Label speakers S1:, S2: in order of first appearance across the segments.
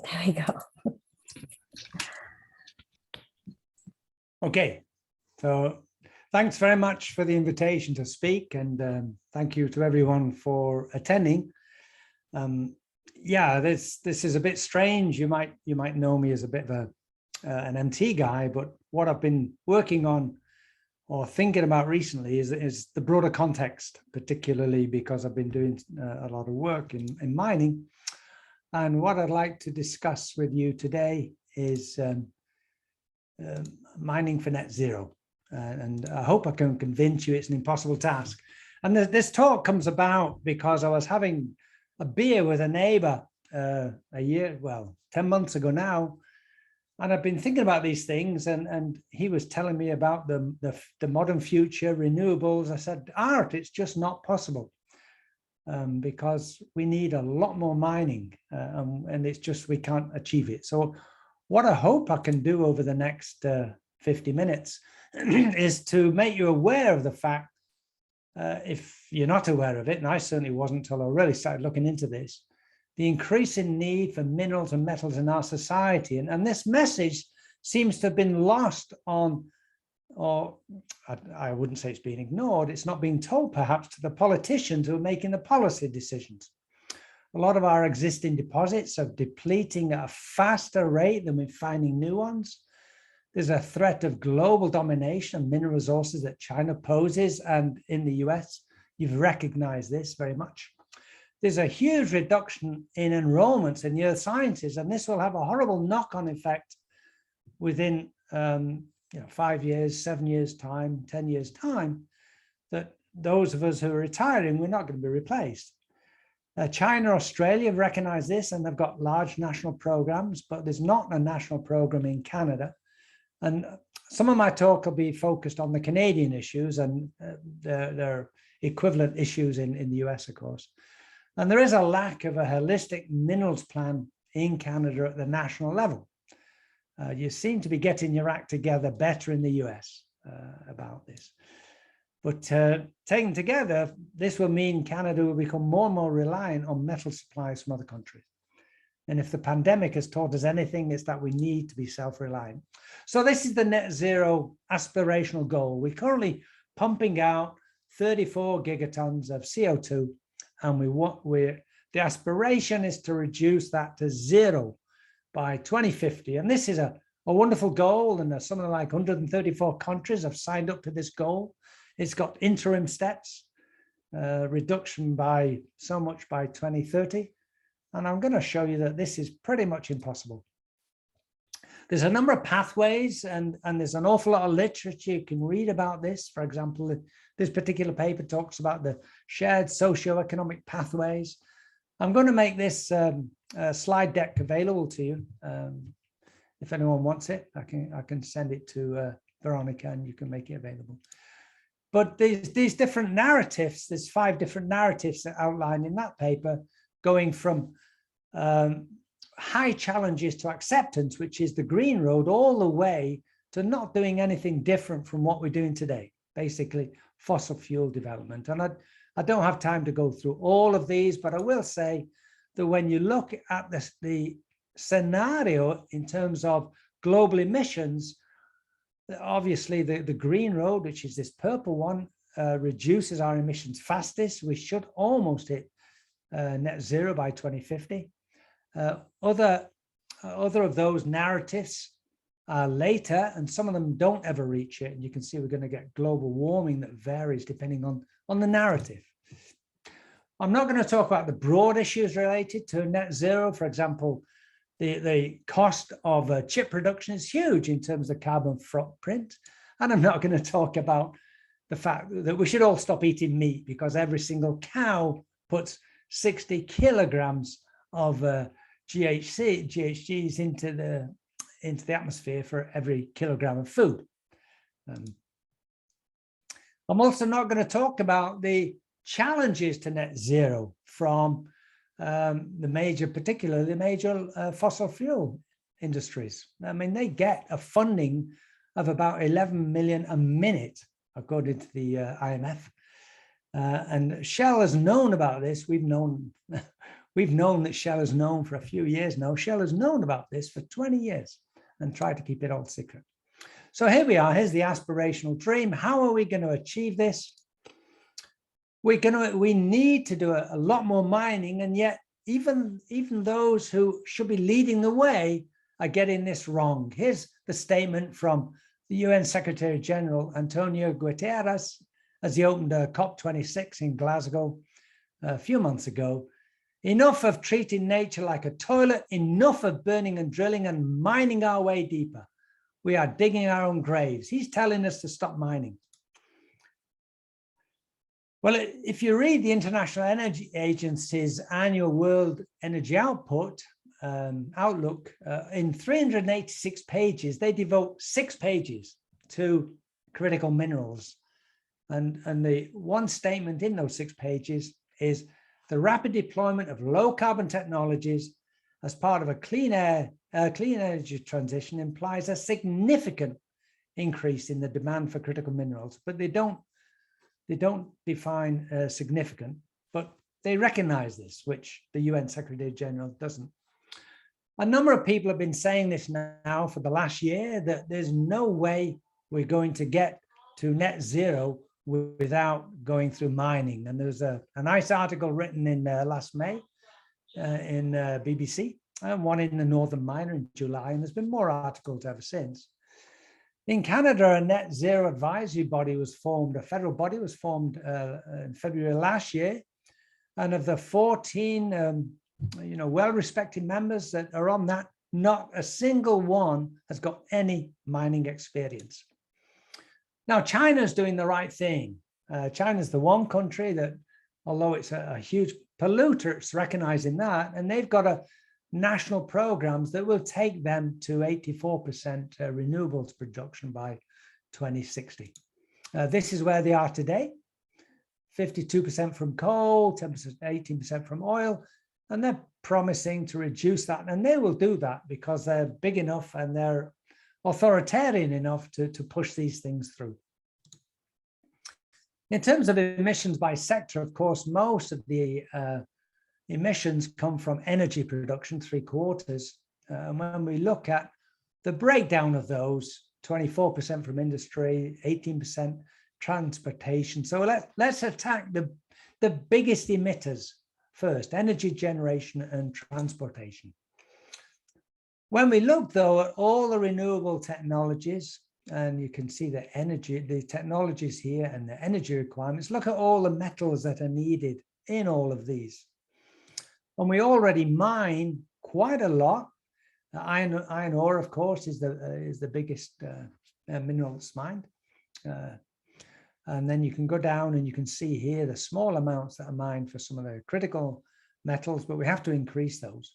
S1: There we go.
S2: Okay, so thanks very much for the invitation to speak, and thank you to everyone for attending. Yeah, this is a bit strange. You might know me as a bit of an MT guy, but what I've been working on or thinking about recently is the broader context, particularly because I've been doing a lot of work in mining. And what I'd like to discuss with you today is mining for net zero. And I hope I can convince you it's an impossible task. And this talk comes about because I was having a beer with a neighbor 10 months ago now. And I've been thinking about these things, and he was telling me about the modern future, renewables. I said, Art, it's just not possible because we need a lot more mining and it's just, we can't achieve it. So what I hope I can do over the next 50 minutes is to make you aware of the fact, if you're not aware of it, and I certainly wasn't until I really started looking into this, the increasing need for minerals and metals in our society. And this message seems to have been lost on, or I wouldn't say it's being ignored, it's not being told perhaps to the politicians who are making the policy decisions. A lot of our existing deposits are depleting at a faster rate than we're finding new ones. There's a threat of global domination of mineral resources that China poses, and in the US, you've recognized this very much. There's a huge reduction in enrollments in the earth sciences, and this will have a horrible knock-on effect within 5 years, 7 years time, 10 years time, that those of us who are retiring, we're not going to be replaced. China, Australia have recognized this, and they've got large national programs, but there's not a national program in Canada. And some of my talk will be focused on the Canadian issues and their equivalent issues in the US, of course. And there is a lack of a holistic minerals plan in Canada at the national level. You seem to be getting your act together better in the US about this. But taken together, this will mean Canada will become more and more reliant on metal supplies from other countries. And if the pandemic has taught us anything, it's that we need to be self-reliant. So this is the net zero aspirational goal. We're currently pumping out 34 gigatons of CO2. And the aspiration is to reduce that to zero by 2050. And this is a wonderful goal, and there's something like 134 countries have signed up to this goal. It's got interim steps, reduction by so much by 2030. And I'm going to show you that this is pretty much impossible. There's a number of pathways, and there's an awful lot of literature you can read about this. For example, this particular paper talks about the shared socio-economic pathways. I'm going to make this slide deck available to you. If anyone wants it, I can send it to Veronica, and you can make it available. But these different narratives, there's 5 different narratives that outlined in that paper, going from high challenges to acceptance, which is the green road, all the way to not doing anything different from what we're doing today, basically fossil fuel development. And I don't have time to go through all of these, but I will say that when you look at the scenario in terms of global emissions, obviously the green road, which is this purple one, reduces our emissions fastest. We should almost hit net zero by 2050. Other of those narratives are later, and some of them don't ever reach it. And you can see we're going to get global warming that varies depending on the narrative. I'm not going to talk about the broad issues related to net zero. For example, the cost of chip production is huge in terms of carbon footprint. And I'm not going to talk about the fact that we should all stop eating meat, because every single cow puts 60 kilograms of GHGs into the atmosphere for every kilogram of food. I'm also not going to talk about the challenges to net zero from particularly the major fossil fuel industries. I mean, they get a funding of about 11 million a minute, according to the IMF. And Shell has known about this. We've known We've known that Shell has known for a few years now. Shell has known about this for 20 years and tried to keep it all secret. So here we are. Here's the aspirational dream. How are we going to achieve this? We need to do a lot more mining, and yet even those who should be leading the way are getting this wrong. Here's the statement from the UN Secretary General Antonio Guterres as he opened COP26 in Glasgow a few months ago. Enough of treating nature like a toilet, enough of burning and drilling and mining our way deeper. We are digging our own graves. He's telling us to stop mining. Well, if you read the International Energy Agency's annual World Energy Output Outlook, in 386 pages, they devote 6 pages to critical minerals. And the one statement in those 6 pages is the rapid deployment of low carbon technologies as part of a clean energy transition implies a significant increase in the demand for critical minerals, but they don't define significant, but they recognize this, which the UN Secretary General doesn't. A number of people have been saying this now for the last year, that there's no way we're going to get to net zero without going through mining. And there's a nice article written in last May in BBC, one in the Northern Miner in July, and there's been more articles ever since. In Canada, a net zero advisory body was formed, a federal body was formed in February last year. And of the 14 well-respected members that are on that, not a single one has got any mining experience. Now, China's doing the right thing. China's the one country that, although it's a huge polluter, it's recognizing that, and they've got national programs that will take them to 84% renewables production by 2060. This is where they are today, 52% from coal, 10%, 18% from oil, and they're promising to reduce that, and they will do that because they're big enough and they're authoritarian enough to push these things through. In terms of emissions by sector, of course, most of the emissions come from energy production, 3/4. And when we look at the breakdown of those, 24% from industry, 18% transportation. So let's attack the biggest emitters first, energy generation and transportation. When we look, though, at all the renewable technologies, and you can see the technologies here and the energy requirements, look at all the metals that are needed in all of these. And we already mine quite a lot. Iron ore, of course, is the biggest mineral that's mined. And then you can go down and you can see here the small amounts that are mined for some of the critical metals, but we have to increase those.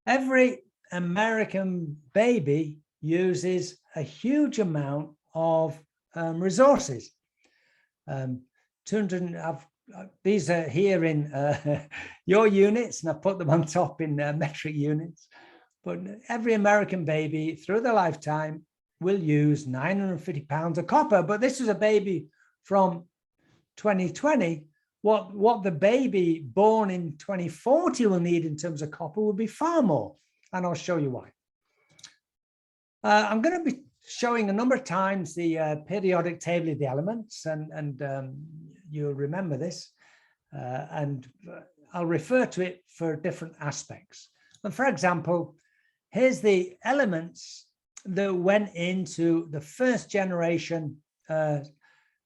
S2: Every American baby uses a huge amount of resources. These are here in your units, and I've put them on top in metric units. But every American baby through their lifetime will use 950 pounds of copper. But this is a baby from 2020. What the baby born in 2040 will need in terms of copper will be far more. And I'll show you why. I'm going to be showing a number of times the periodic table of the elements, and you'll remember this. And I'll refer to it for different aspects. And for example, here's the elements that went into the first generation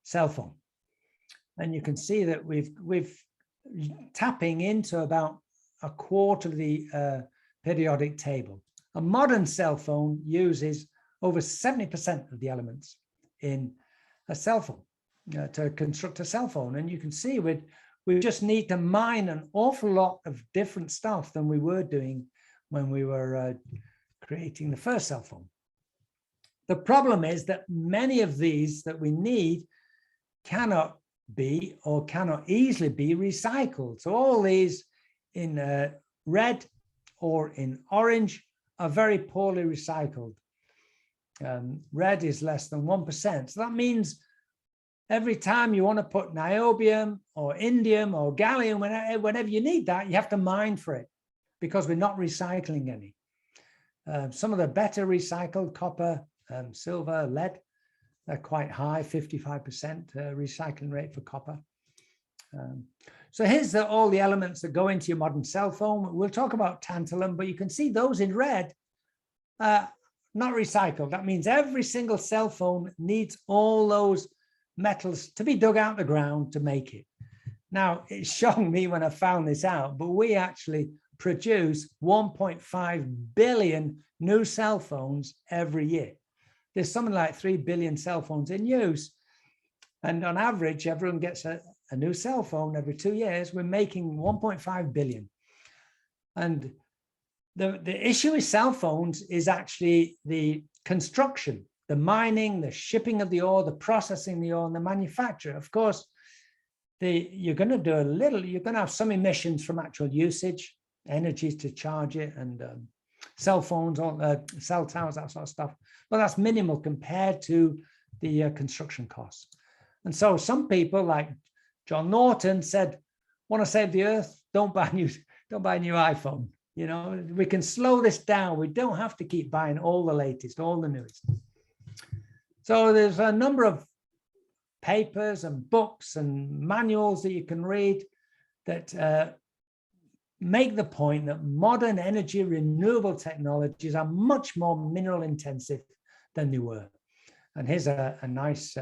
S2: cell phone. And you can see that we've tapping into about a quarter of the periodic table. A modern cell phone uses over 70% of the elements in a cell phone to construct a cell phone. And you can see we just need to mine an awful lot of different stuff than we were doing when we were creating the first cell phone. The problem is that many of these that we need cannot be or cannot easily be recycled. So all these in red or in orange are very poorly recycled. Red is less than 1%. So that means every time you want to put niobium or indium or gallium, whenever you need that, you have to mine for it because we're not recycling any. Some of the better recycled copper, silver, lead, they're quite high, 55% recycling rate for copper. So here's all the elements that go into your modern cell phone. We'll talk about tantalum, but you can see those in red, not recycled. That means every single cell phone needs all those metals to be dug out the ground to make it. Now, it shocked me when I found this out, but we actually produce 1.5 billion new cell phones every year. There's something like 3 billion cell phones in use. And on average, everyone gets a new cell phone every 2 years. We're making 1.5 billion. And the issue with cell phones is actually the construction, the mining, the shipping of the ore, the processing the ore, and the manufacture. Of course, you're going to have some emissions from actual usage, energies to charge it, and cell phones, cell towers, that sort of stuff. But that's minimal compared to the construction costs. And so some people like John Norton said, want to save the earth, don't buy a new iPhone. You know, we can slow this down. We don't have to keep buying all the latest, all the newest. So there's a number of papers and books and manuals that you can read that make the point that modern energy renewable technologies are much more mineral intensive than they were. And here's a nice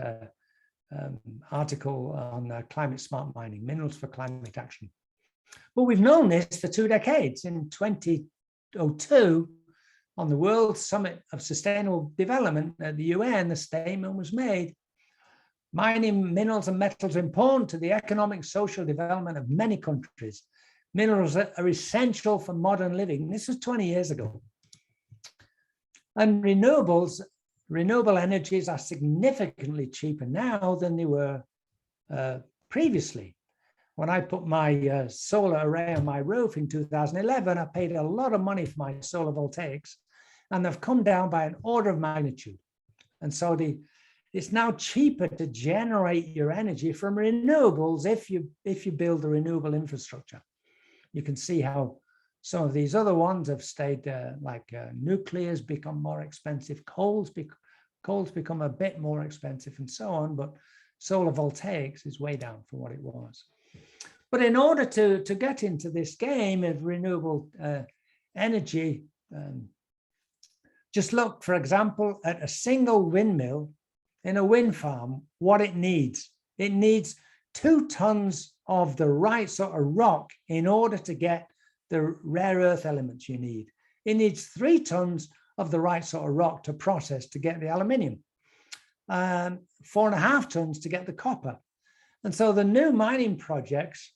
S2: article on climate smart mining, minerals for climate action. But we've known this for 2 decades. In 2002, on the World Summit of Sustainable Development at the UN, the statement was made, mining minerals and metals are important to the economic, social development of many countries. Minerals are essential for modern living. This was 20 years ago. And renewable energies are significantly cheaper now than they were previously. When I put my solar array on my roof in 2011, I paid a lot of money for my solar voltaics, and they've come down by an order of magnitude. And so it's now cheaper to generate your energy from renewables if you build a renewable infrastructure. You can see how some of these other ones have stayed nuclear has become more expensive, coal's become a bit more expensive, and so on. But solar voltaics is way down from what it was. But in order to get into this game of renewable energy, just look, for example, at a single windmill in a wind farm, what it needs. It needs 2 tons of the right sort of rock in order to get the rare earth elements you need. It needs 3 tons of the right sort of rock to process to get the aluminium, 4.5 tons to get the copper. And so the new mining projects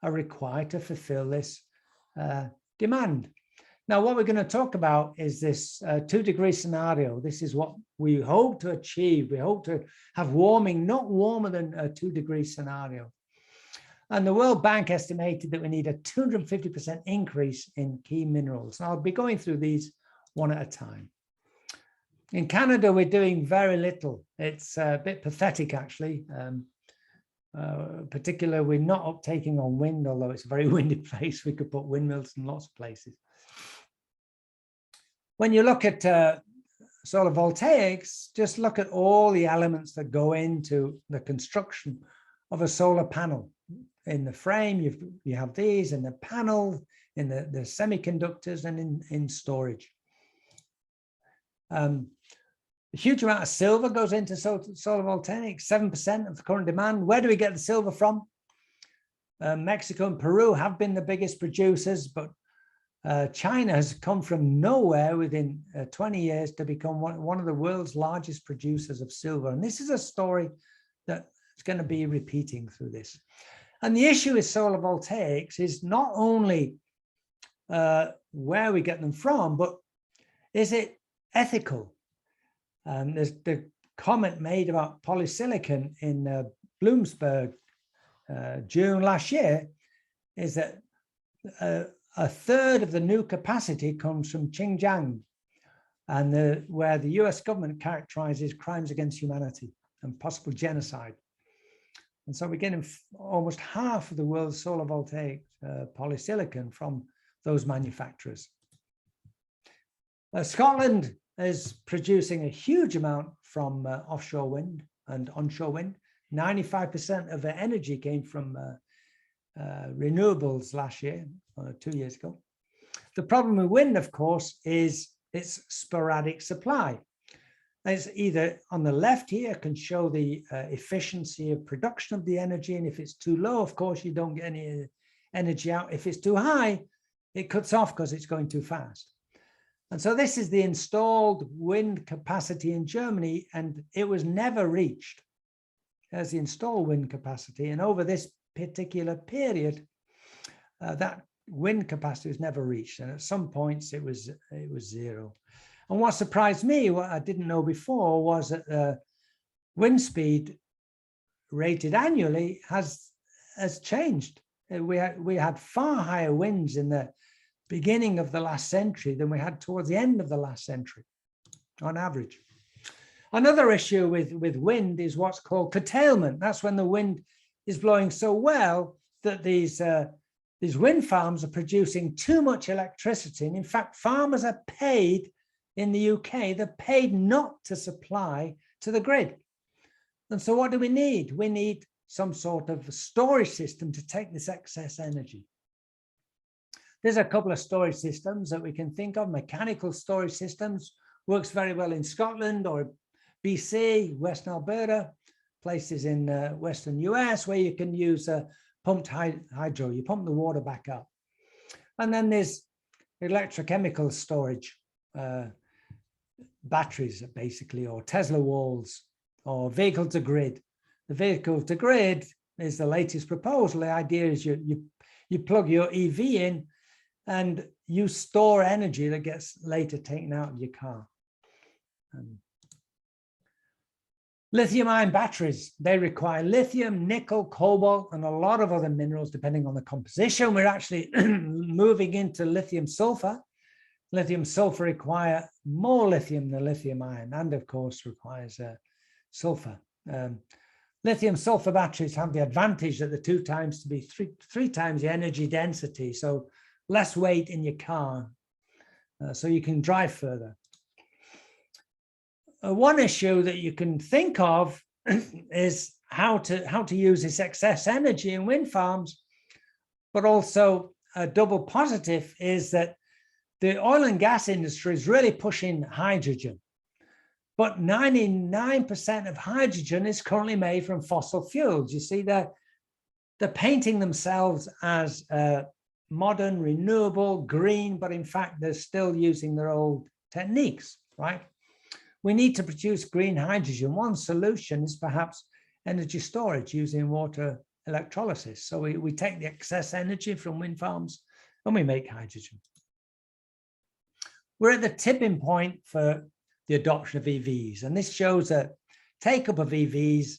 S2: are required to fulfill this demand. Now, what we're going to talk about is this 2-degree scenario. This is what we hope to achieve. We hope to have warming, not warmer than a 2-degree scenario. And the World Bank estimated that we need a 250% increase in key minerals. And I'll be going through these one at a time. In Canada, we're doing very little. It's a bit pathetic, actually. Particularly, we're not uptaking on wind, although it's a very windy place. We could put windmills in lots of places. When you look at solar voltaics, just look at all the elements that go into the construction of a solar panel. In the frame, you have these, in the panel, in the semiconductors, and in storage. A huge amount of silver goes into solar voltaics, 7% of the current demand. Where do we get the silver from? Mexico and Peru have been the biggest producers, but China has come from nowhere within 20 years to become one of the world's largest producers of silver. And this is a story that is going to be repeating through this. And the issue with solar voltaics is not only where we get them from, but is it ethical? There's the comment made about polysilicon in Bloomsburg, June last year, is that a third of the new capacity comes from Xinjiang, and where the US government characterizes crimes against humanity and possible genocide. And so we're getting almost half of the world's solar voltaic polysilicon from those manufacturers. Scotland is producing a huge amount from offshore wind and onshore wind. 95% of their energy came from renewables last year, 2 years ago. The problem with wind, of course, is its sporadic supply. It's either on the left here can show the efficiency of production of the energy, and if it's too low, of course, you don't get any energy out. If it's too high, it cuts off because it's going too fast. And so this is the installed wind capacity in Germany, and it was never reached as the installed wind capacity. And over this particular period, that wind capacity was never reached. And at some points it was zero. And what surprised me, what I didn't know before, was that the wind speed rated annually has changed. We had far higher winds in the beginning of the last century than we had towards the end of the last century, on average. Another issue with wind is what's called curtailment. That's when the wind is blowing so well that these wind farms are producing too much electricity. And in fact, farmers are paid in the UK, they're paid not to supply to the grid. And so what do we need? We need some sort of storage system to take this excess energy. There's a couple of storage systems that we can think of. Mechanical storage systems works very well in Scotland or BC, Western Alberta, places in Western US where you can use pumped hydro. You pump the water back up. And then there's electrochemical storage, batteries basically, or Tesla walls, or vehicle to grid. The vehicle to grid is the latest proposal. The idea is you plug your EV in and you store energy that gets later taken out of your car. Lithium-ion batteries, they require lithium, nickel, cobalt, and a lot of other minerals depending on the composition. We're actually moving into lithium sulfur. Lithium sulfur require more lithium than lithium ion, and of course requires sulfur. Lithium sulfur batteries have the advantage that the three times the energy density, so less weight in your car, so you can drive further. One issue that you can think of is how to use this excess energy in wind farms, but also a double positive is that the oil and gas industry is really pushing hydrogen, but 99% of hydrogen is currently made from fossil fuels. You see, they're painting themselves as modern, renewable, green, but in fact, they're still using their old techniques, right? We need to produce green hydrogen. One solution is perhaps energy storage using water electrolysis. So we take the excess energy from wind farms and we make hydrogen. We're at the tipping point for the adoption of EVs, and this shows a take-up of EVs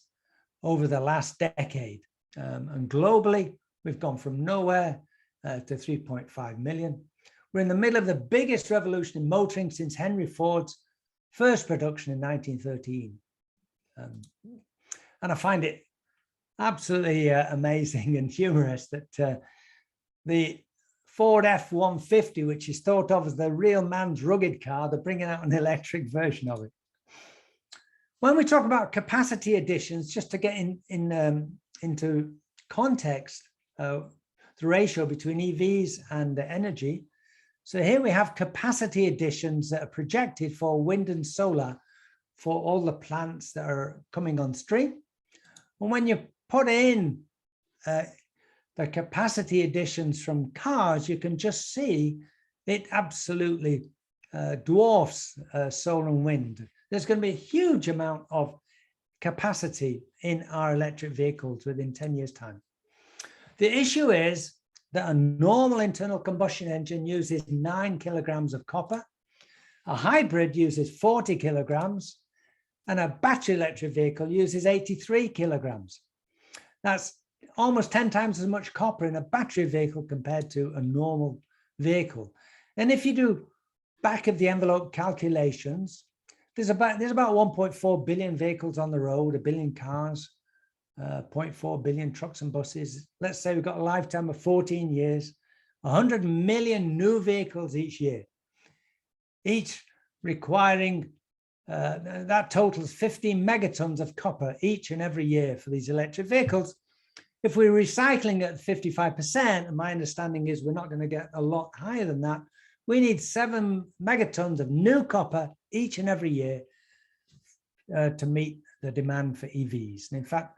S2: over the last decade. And globally, we've gone from nowhere to 3.5 million. We're in the middle of the biggest revolution in motoring since Henry Ford's first production in 1913. And I find it absolutely amazing and humorous that the Ford F-150, which is thought of as the real man's rugged car, they're bringing out an electric version of it. When we talk about capacity additions, just to get into context, the ratio between EVs and the energy. So here we have capacity additions that are projected for wind and solar for all the plants that are coming on stream. And when you put in the capacity additions from cars, you can just see it absolutely dwarfs solar and wind. There's going to be a huge amount of capacity in our electric vehicles within 10 years' time. The issue is that a normal internal combustion engine uses 9 kilograms of copper, a hybrid uses 40 kilograms, and a battery electric vehicle uses 83 kilograms. That's almost 10 times as much copper in a battery vehicle compared to a normal vehicle. And if you do back of the envelope calculations, there's about 1.4 billion vehicles on the road, 1 billion cars. 0.4 billion trucks and buses. Let's say we've got a lifetime of 14 years, 100 million new vehicles each year, each requiring, that totals 15 megatons of copper each and every year for these electric vehicles. If we're recycling at 55%, and my understanding is we're not going to get a lot higher than that, we need 7 megatons of new copper each and every year to meet the demand for EVs. And in fact,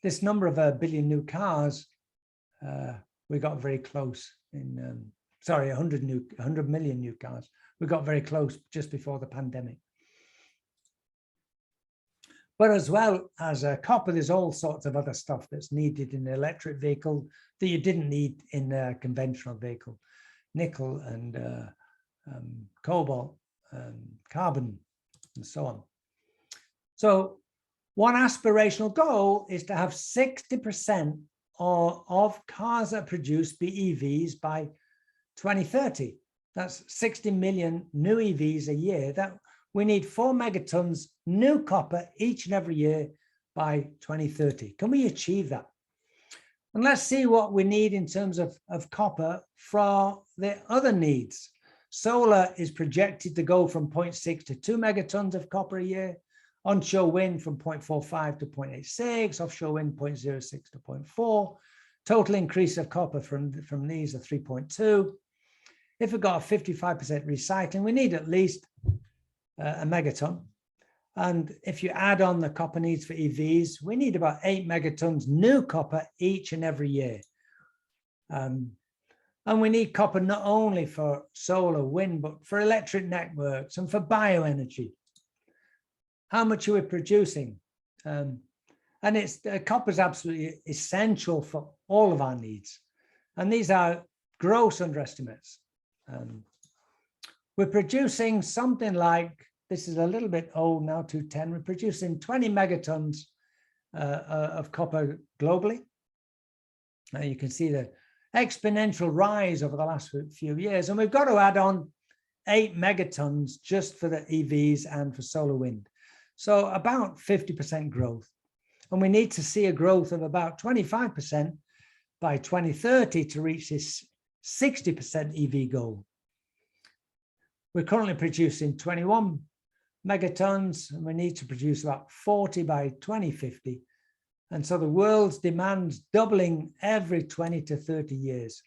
S2: this number of a billion new cars, we got very close in, 100 million new cars. We got very close just before the pandemic. But as well as copper, there's all sorts of other stuff that's needed in an electric vehicle that you didn't need in a conventional vehicle. Nickel and cobalt, carbon, and so on. So one aspirational goal is to have 60% of cars that produce be EVs by 2030. That's 60 million new EVs a year. That we need 4 megatons new copper each and every year by 2030. Can we achieve that? And let's see what we need in terms of copper for the other needs. Solar is projected to go from 0.6 to 2 megatons of copper a year. Onshore wind from 0.45 to 0.86, offshore wind 0.06 to 0.4. Total increase of copper from these are 3.2. If we've got a 55% recycling, we need at least a megaton. And if you add on the copper needs for EVs, we need about 8 megatons new copper each and every year. And we need copper not only for solar, wind, but for electric networks and for bioenergy. How much are we producing? And copper is absolutely essential for all of our needs. And these are gross underestimates. We're producing something like, this is a little bit old now, 210, we're producing 20 megatons of copper globally. You can see the exponential rise over the last few years. And we've got to add on 8 megatons just for the EVs and for solar wind. So about 50% growth. And we need to see a growth of about 25% by 2030 to reach this 60% EV goal. We're currently producing 21 megatons, and we need to produce about 40 by 2050. And so the world's demand's doubling every 20 to 30 years.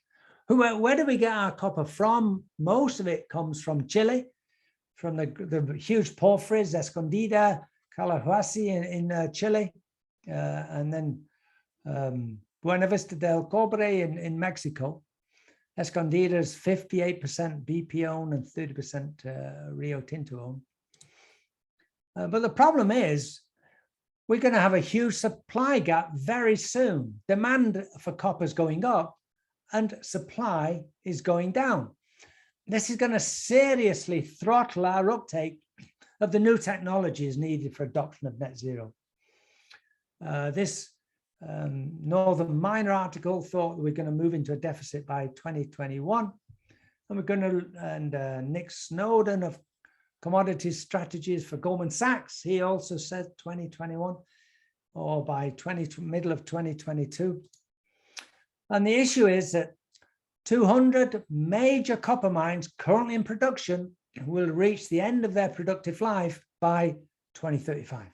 S2: Where do we get our copper from? Most of it comes from Chile, from the huge porphyries, Escondida, Collahuasi in Chile, and then Buena Vista del Cobre in Mexico. Escondida is 58% BP owned and 30% Rio Tinto owned. But the problem is, we're going to have a huge supply gap very soon. Demand for copper is going up and supply is going down. This is going to seriously throttle our uptake of the new technologies needed for adoption of net zero. This Northern Miner article thought we're going to move into a deficit by 2021. And we're going to, and Nick Snowden of Commodities Strategies for Goldman Sachs, he also said 2021 or by middle of 2022. And the issue is that 200 major copper mines currently in production will reach the end of their productive life by 2035.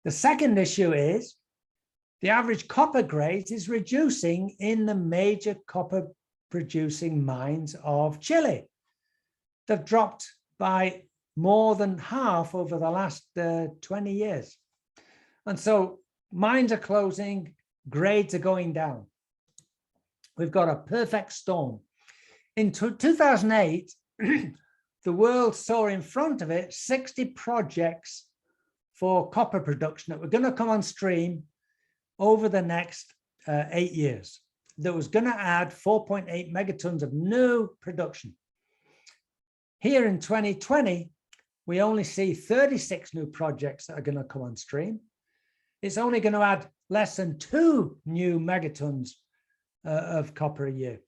S2: The second issue is the average copper grade is reducing in the major copper producing mines of Chile. They've dropped by more than half over the last 20 years. And so mines are closing, grades are going down. We've got a perfect storm. In 2008, the world saw in front of it 60 projects for copper production that were going to come on stream over the next 8 years. That was going to add 4.8 megatons of new production. Here in 2020, we only see 36 new projects that are going to come on stream. It's only going to add less than 2 new megatons of copper a year.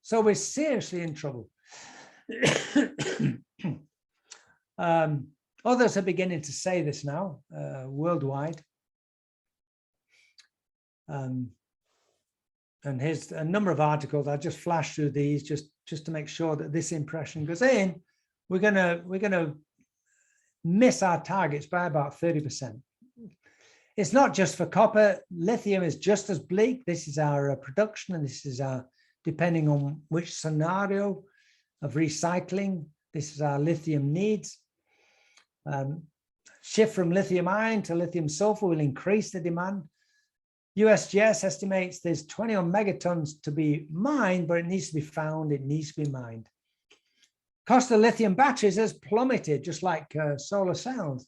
S2: So we're seriously in trouble. Others are beginning to say this now, worldwide. And here's a number of articles. I'll just flash through these just to make sure that this impression goes in. We're gonna miss our targets by about 30%. It's not just for copper. Lithium is just as bleak. This is our production, and this is our, depending on which scenario of recycling, this is our lithium needs. Shift from lithium ion to lithium sulfur will increase the demand. USGS estimates there's 21 megatons to be mined, but it needs to be found, it needs to be mined. Cost of lithium batteries has plummeted, just like solar cells,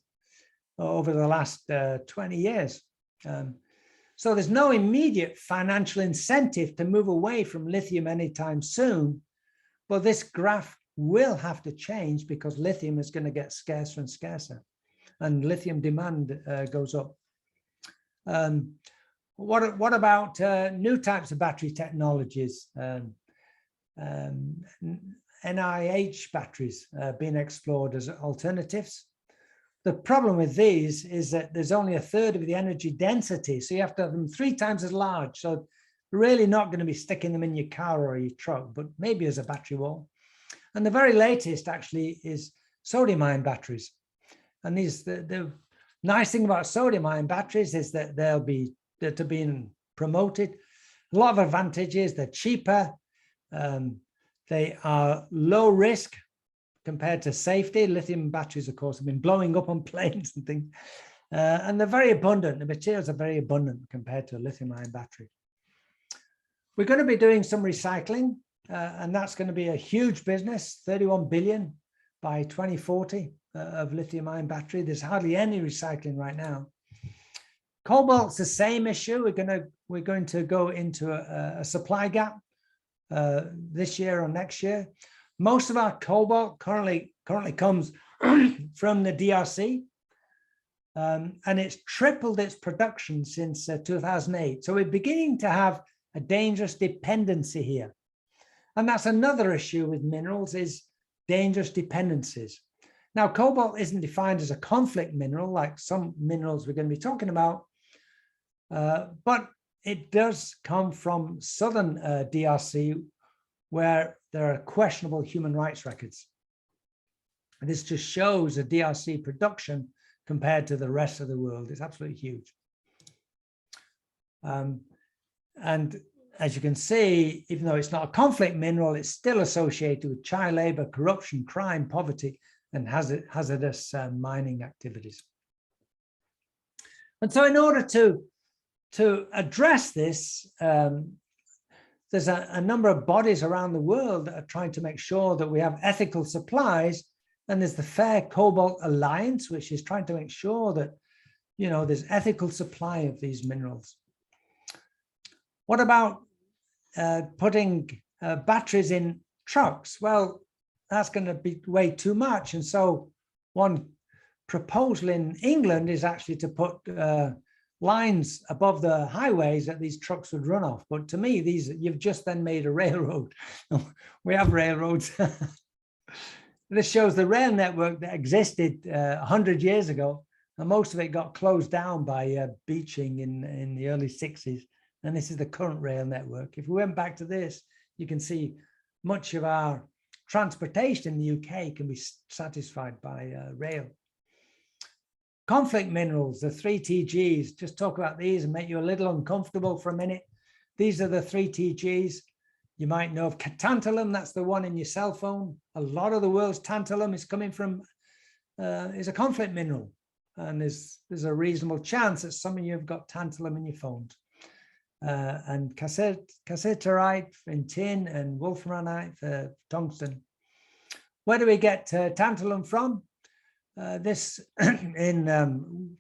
S2: over the last 20 years. So there's no immediate financial incentive to move away from lithium anytime soon, but this graph will have to change because lithium is going to get scarcer and scarcer, and lithium demand goes up. What about new types of battery technologies? NIH batteries being explored as alternatives. The problem with these is that there's only 1/3 of the energy density, so you have to have them 3 times as large. So really not going to be sticking them in your car or your truck, but maybe as a battery wall. And the very latest actually is sodium-ion batteries. And these, the nice thing about sodium-ion batteries is that they're being promoted. A lot of advantages. They're cheaper. They are low risk compared to safety. Lithium batteries, of course, have been blowing up on planes and things. And they're very abundant. The materials are very abundant compared to a lithium-ion battery. We're going to be doing some recycling, and that's going to be a huge business, 31 billion by 2040 of lithium-ion battery. There's hardly any recycling right now. Cobalt's the same issue. We're going to go into a supply gap this year or next year. Most of our cobalt currently comes from the DRC, and it's tripled its production since 2008. So we're beginning to have a dangerous dependency here. And that's another issue with minerals, is dangerous dependencies. Now, cobalt isn't defined as a conflict mineral like some minerals we're going to be talking about, but it does come from southern DRC, where there are questionable human rights records. And this just shows the DRC production compared to the rest of the world. It's absolutely huge. And as you can see, even though it's not a conflict mineral, it's still associated with child labor, corruption, crime, poverty, and hazardous mining activities. And so in order to address this, there's a number of bodies around the world that are trying to make sure that we have ethical supplies. And there's the Fair Cobalt Alliance, which is trying to make sure that, you know, there's ethical supply of these minerals. What about putting batteries in trucks? Well, that's going to be way too much. And so one proposal in England is actually to put lines above the highways that these trucks would run off. But to me, you've just then made a railroad. We have railroads. This shows the rail network that existed 100 years ago, and most of it got closed down by beaching in the early 60s. And this is the current rail network. If we went back to this, you can see much of our transportation in the UK can be satisfied by rail. Conflict minerals, the 3 TGs, just talk about these and make you a little uncomfortable for a minute. These are the 3 TGs. You might know of tantalum, that's the one in your cell phone. A lot of the world's tantalum is coming from, is a conflict mineral. And there's a reasonable chance that some of you have got tantalum in your phones. And cassiterite in tin and wolframite for tungsten. Where do we get tantalum from? This in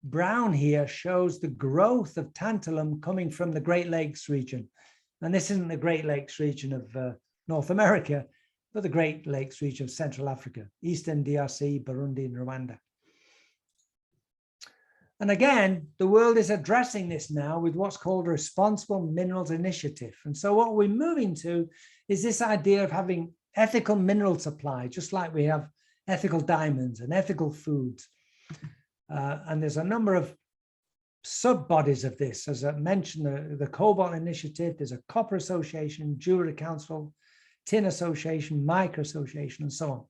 S2: brown here shows the growth of tantalum coming from the Great Lakes region. And this isn't the Great Lakes region of North America, but the Great Lakes region of Central Africa, Eastern DRC, Burundi, and Rwanda. And again, the world is addressing this now with what's called a Responsible Minerals Initiative. And so what we're moving to is this idea of having ethical mineral supply, just like we have ethical diamonds and ethical foods. And there's a number of sub-bodies of this. As I mentioned, the Cobalt Initiative, there's a Copper Association, Jewelry Council, Tin Association, Micro Association, and so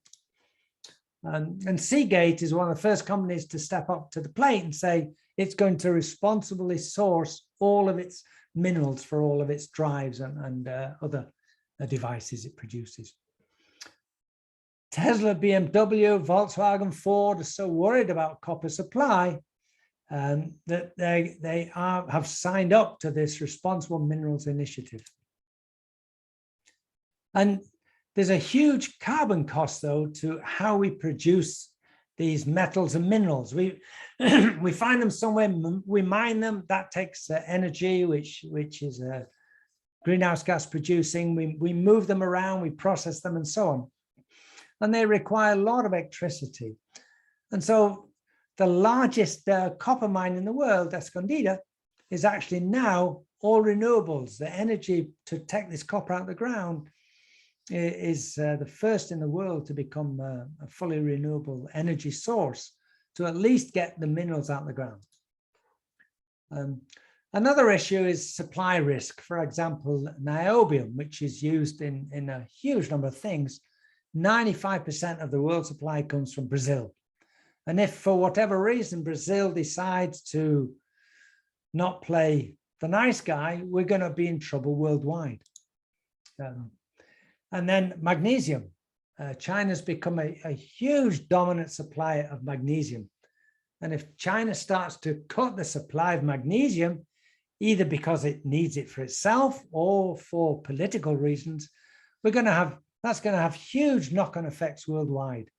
S2: on. And Seagate is one of the first companies to step up to the plate and say it's going to responsibly source all of its minerals for all of its drives and other devices it produces. Tesla, BMW, Volkswagen, Ford are so worried about copper supply that they have signed up to this Responsible Minerals Initiative. And there's a huge carbon cost, though, to how we produce these metals and minerals. We find them somewhere, we mine them, that takes energy, which is greenhouse gas producing. We move them around, we process them, and so on. And they require a lot of electricity. And so the largest copper mine in the world, Escondida, is actually now all renewables. The energy to take this copper out of the ground is the first in the world to become a fully renewable energy source to at least get the minerals out of the ground. Another issue is supply risk. For example, niobium, which is used in a huge number of things. 95% of the world supply comes from Brazil. And if for whatever reason Brazil decides to not play the nice guy, we're going to be in trouble worldwide. And then magnesium. China's become a huge dominant supplier of magnesium. And if China starts to cut the supply of magnesium, either because it needs it for itself or for political reasons, that's going to have huge knock-on effects worldwide.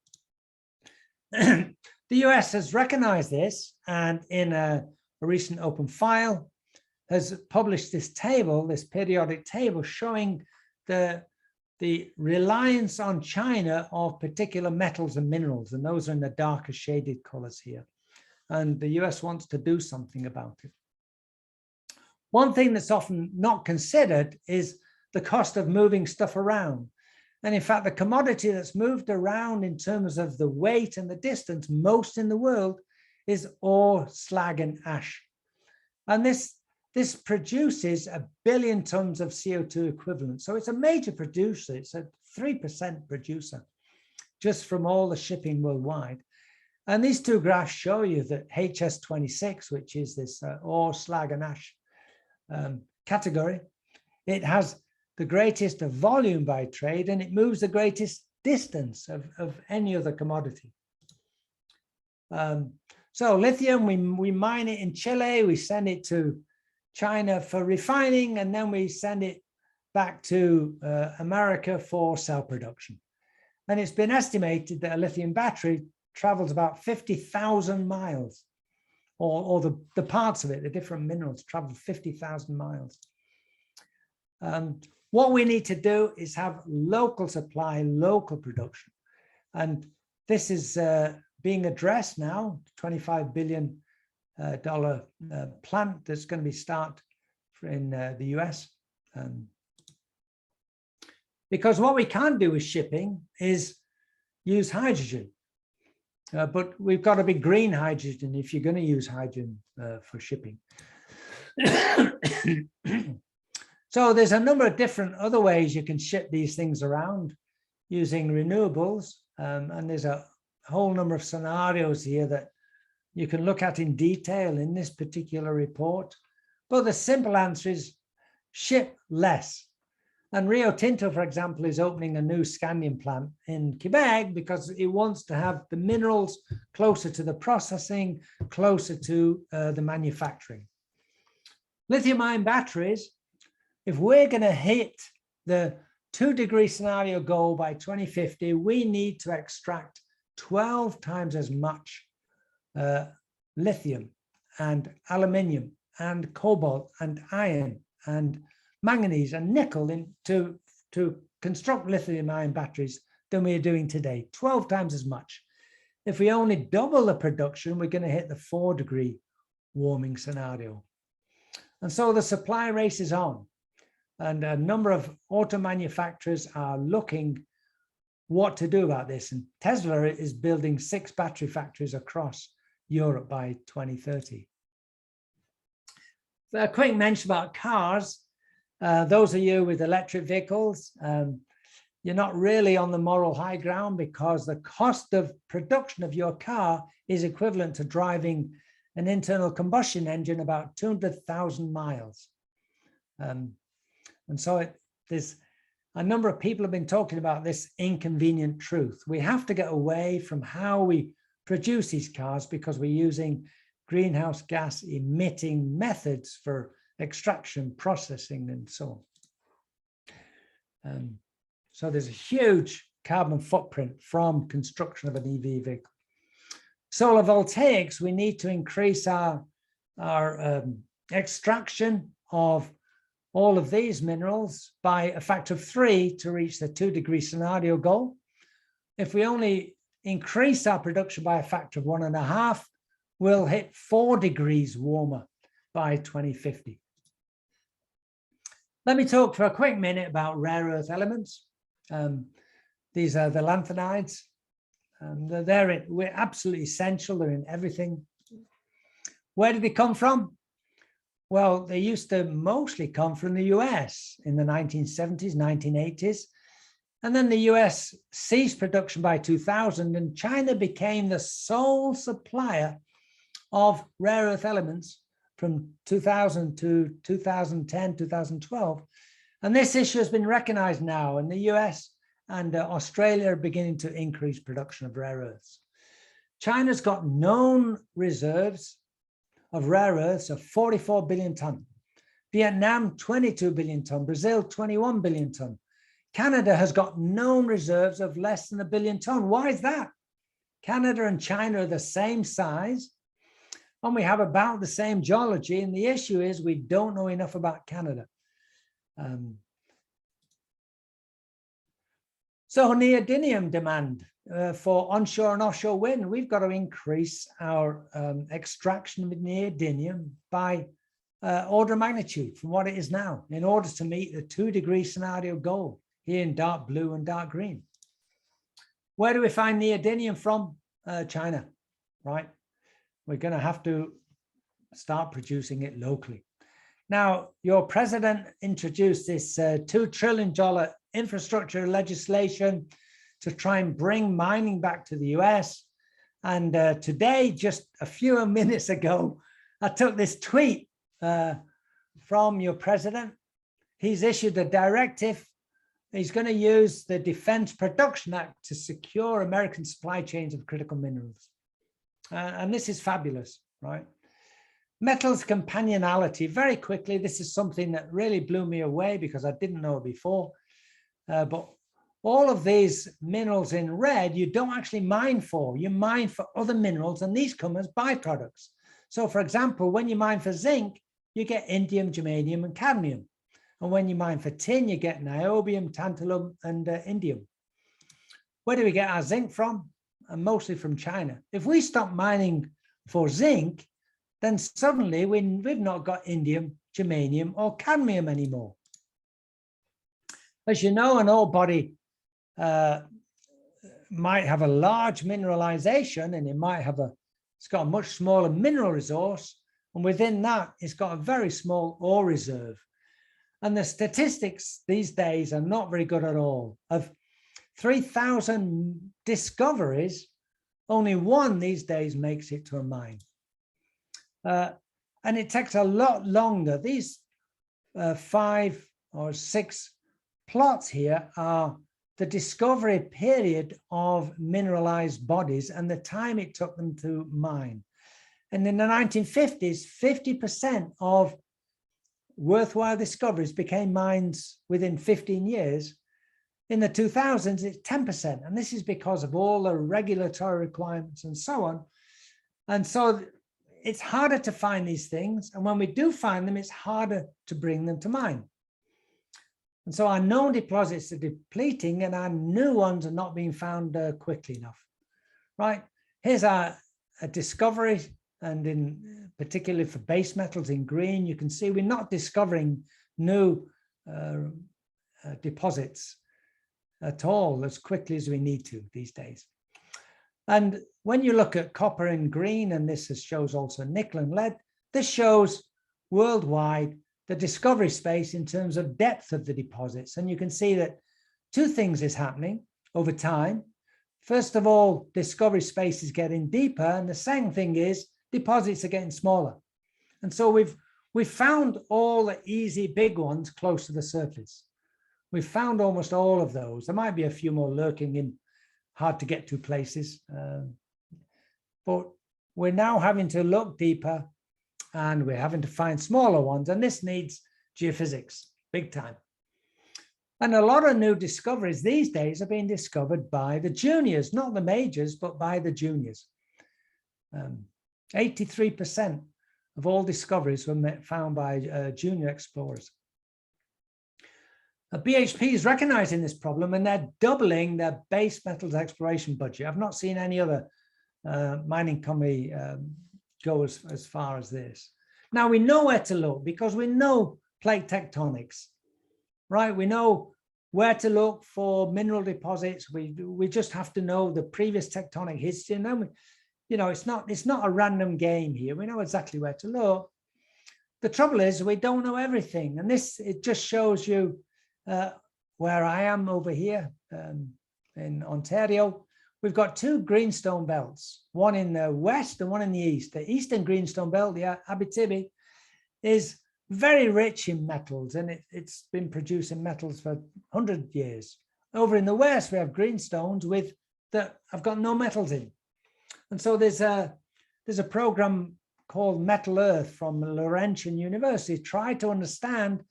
S2: The US has recognized this, and in a recent open file has published this table, this periodic table showing the reliance on China of particular metals and minerals, and those are in the darker shaded colors here. And the US wants to do something about it. One thing that's often not considered is the cost of moving stuff around. And in fact, the commodity that's moved around in terms of the weight and the distance most in the world is ore, slag, and ash. And this produces 1 billion tons of CO2 equivalent. So it's a major producer. It's a 3% producer just from all the shipping worldwide. And these two graphs show you that HS26, which is this ore, slag, and ash category, it has the greatest volume by trade, and it moves the greatest distance of any other commodity. So lithium, we mine it in Chile, we send it to China for refining, and then we send it back to America for cell production. And it's been estimated that a lithium battery travels about 50,000 miles, or the parts of it, the different minerals travel 50,000 miles. What we need to do is have local supply, local production. And this is being addressed now, $25 billion plant that's going to be started in the US. Because what we can't do with shipping is use hydrogen. But we've got to be green hydrogen if you're going to use hydrogen for shipping. So there's a number of different other ways you can ship these things around using renewables. And there's a whole number of scenarios here that you can look at in detail in this particular report. But the simple answer is ship less. And Rio Tinto, for example, is opening a new scandium plant in Quebec because it wants to have the minerals closer to the processing, closer to the manufacturing. Lithium-ion batteries, if we're going to hit the 2-degree scenario goal by 2050, we need to extract 12 times as much lithium and aluminium and cobalt and iron and manganese and nickel to construct lithium-ion batteries than we are doing today, 12 times as much. If we only double the production, we're going to hit the 4-degree warming scenario. And so the supply race is on. And a number of auto manufacturers are looking what to do about this. And Tesla is building 6 battery factories across Europe by 2030. A quick mention about cars. Those of you with electric vehicles, you're not really on the moral high ground, because the cost of production of your car is equivalent to driving an internal combustion engine about 200,000 miles. And so there's a number of people have been talking about this inconvenient truth. We have to get away from how we produce these cars, because we're using greenhouse gas emitting methods for extraction, processing, and so on. So there's a huge carbon footprint from construction of an EV vehicle. Solar voltaics, we need to increase our extraction of all of these minerals by a factor of 3 to reach the 2-degree scenario goal. If we only increase our production by a factor of 1.5, we'll hit 4 degrees warmer by 2050. Let me talk for a quick minute about rare earth elements. These are the lanthanides. We're absolutely essential. They're in everything. Where did they come from? Well, they used to mostly come from the US in the 1970s, 1980s. And then the US ceased production by 2000, and China became the sole supplier of rare earth elements from 2000 to 2010, 2012. And this issue has been recognized now, and the US and Australia are beginning to increase production of rare earths. China's got known reserves of rare earths of 44 billion ton. Vietnam, 22 billion ton. Brazil, 21 billion ton. Canada has got known reserves of less than 1 billion ton. Why is that? Canada and China are the same size, and we have about the same geology. And the issue is we don't know enough about Canada. So neodymium demand for onshore and offshore wind, we've got to increase our extraction of neodymium by order of magnitude from what it is now, in order to meet the 2-degree scenario goal here in dark blue and dark green. Where do we find neodymium from? China, right? We're going to have to start producing it locally. Now, your president introduced this $2 trillion infrastructure legislation to try and bring mining back to the US. And today, just a few minutes ago, I took this tweet from your president. He's issued a directive. He's going to use the Defense Production Act to secure American supply chains of critical minerals. And this is fabulous, right? Metals companionality, very quickly, this is something that really blew me away because I didn't know it before. But all of these minerals in red, you don't actually mine for. You mine for other minerals, and these come as byproducts. So, for example, when you mine for zinc, you get indium, germanium, and cadmium. And when you mine for tin, you get niobium, tantalum, and indium. Where do we get our zinc from? Mostly from China. If we stop mining for zinc, then suddenly we've not got indium, germanium, or cadmium anymore. As you know, an ore body might have a large mineralization, and it's got a much smaller mineral resource, and within that, it's got a very small ore reserve. And the statistics these days are not very good at all. Of 3,000 discoveries, only one these days makes it to a mine. And it takes a lot longer. These 5 or 6 plots here are the discovery period of mineralized bodies and the time it took them to mine. And in the 1950s, 50% of worthwhile discoveries became mines within 15 years. In the 2000s, it's 10%. And this is because of all the regulatory requirements and so on. And so it's harder to find these things. And when we do find them, it's harder to bring them to mine. And so our known deposits are depleting and our new ones are not being found quickly enough, right? Here's a discovery, and particularly for base metals in green, you can see we're not discovering new deposits. at all as quickly as we need to these days. And when you look at copper in green, and this shows also nickel and lead, this shows worldwide the discovery space in terms of depth of the deposits. And you can see that two things is happening over time. First of all, discovery space is getting deeper. And the second thing is deposits are getting smaller. And so we've found all the easy big ones close to the surface. We've found almost all of those. There might be a few more lurking in hard to get to places. But we're now having to look deeper, and we're having to find smaller ones. And this needs geophysics, big time. And a lot of new discoveries these days are being discovered by the juniors, not the majors, but by the juniors. 83% of all discoveries were found by junior explorers. BHP is recognizing this problem, and they're doubling their base metals exploration budget. I've not seen any other mining company go as far as this. Now, we know where to look because we know plate tectonics, right? We know where to look for mineral deposits. We just have to know the previous tectonic history. And then it's not a random game here. We know exactly where to look. The trouble is we don't know everything. And it just shows you where I am over here in Ontario. We've got two greenstone belts, one in the west and one in the east. The eastern greenstone belt, the Abitibi, is very rich in metals, and it's been producing metals for 100 years. Over in the west, we have greenstones that have got no metals in. And so there's a program called Metal Earth from Laurentian University, try to understand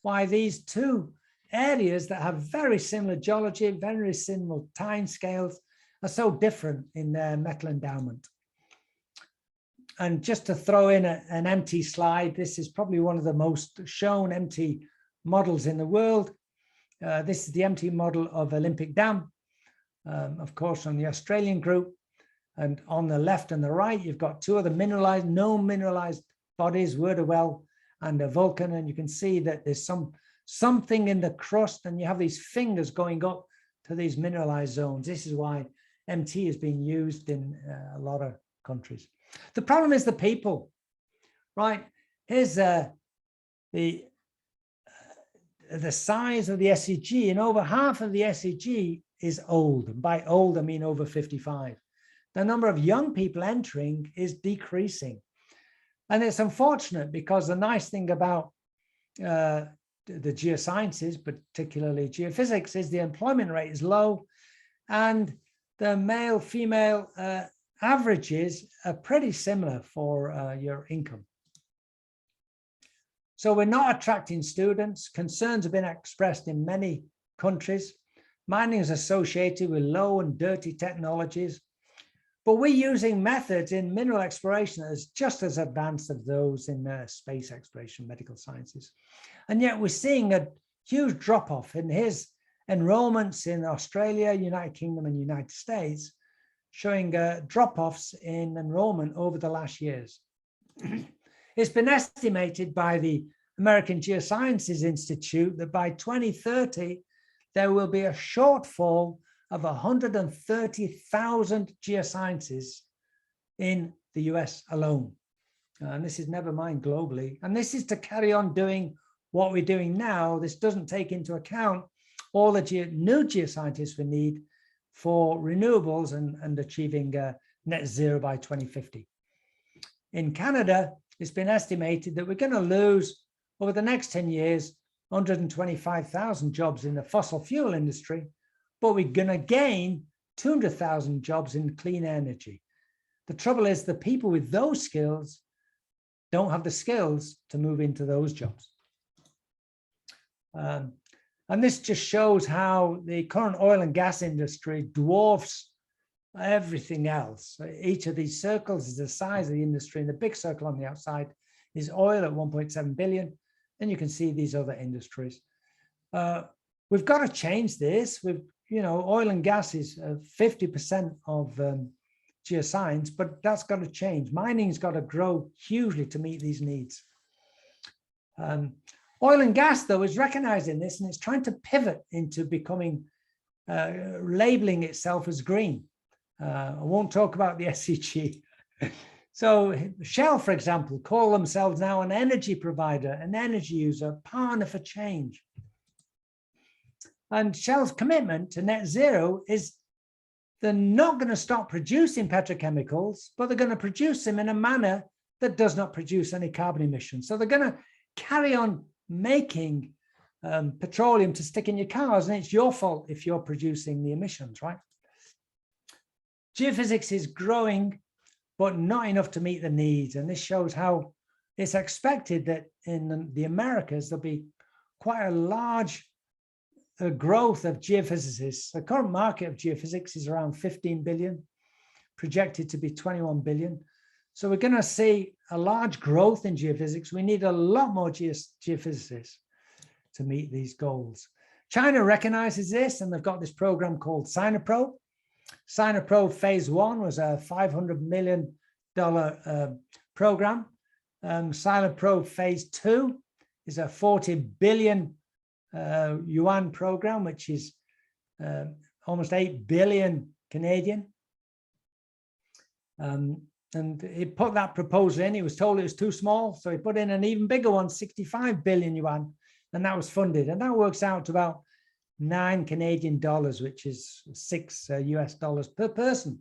S2: why these two areas that have very similar geology, very similar timescales, are so different in their metal endowment. And just to throw in an MT slide, this is probably one of the most shown MT models in the world. This is the MT model of Olympic Dam, of course, from the Australian group. And on the left and the right, you've got two other known mineralized bodies, Werder Well and a Vulcan. And you can see that there's something in the crust, and you have these fingers going up to these mineralized zones. This is why MT is being used in a lot of countries. The problem is the people, right? Here's the size of the SEG, and over half of the SEG is old. And by old, I mean over 55. The number of young people entering is decreasing. And it's unfortunate because the nice thing about the geosciences, particularly geophysics, is the employment rate is low, and the male-female averages are pretty similar for your income. So we're not attracting students. Concerns have been expressed in many countries. Mining is associated with low and dirty technologies, but we're using methods in mineral exploration that is just as advanced as those in space exploration, medical sciences. And yet we're seeing a huge drop-off in his enrollments in Australia, United Kingdom, and United States, showing drop-offs in enrollment over the last years. It's been estimated by the American Geosciences Institute that by 2030, there will be a shortfall of 130,000 geosciences in the US alone. And this is never mind globally. And this is to carry on doing what we're doing now. This doesn't take into account all the new geoscientists we need for renewables and achieving net zero by 2050. In Canada, it's been estimated that we're going to lose over the next 10 years 125,000 jobs in the fossil fuel industry, but we're going to gain 200,000 jobs in clean energy. The trouble is the people with those skills don't have the skills to move into those jobs. And this just shows how the current oil and gas industry dwarfs everything else. Each of these circles is the size of the industry, and the big circle on the outside is oil at 1.7 billion. And you can see these other industries. We've got to change this. Oil and gas is 50% of geoscience, but that's got to change. Mining's got to grow hugely to meet these needs. Oil and gas, though, is recognizing this, and it's trying to pivot into becoming labeling itself as green. I won't talk about the SEG. So Shell, for example, call themselves now an energy provider, an energy user, partner for change. And Shell's commitment to net zero is they're not going to stop producing petrochemicals, but they're going to produce them in a manner that does not produce any carbon emissions. So they're going to carry on making petroleum to stick in your cars, and it's your fault if you're producing the emissions, right? Geophysics is growing, but not enough to meet the needs. And this shows how it's expected that in the Americas, there'll be quite a large growth of geophysicists. The current market of geophysics is around 15 billion, projected to be 21 billion. So we're going to see a large growth in geophysics. We need a lot more geophysicists to meet these goals. China recognizes this, and they've got this program called SinoPro. SinoPro phase 1 was a $500 million program. SinoPro phase 2 is a 40 billion yuan program, which is almost 8 billion Canadian. And he put that proposal in. He was told it was too small, so he put in an even bigger one, 65 billion yuan, and that was funded. And that works out to about $9 Canadian, which is $6 US dollars per person.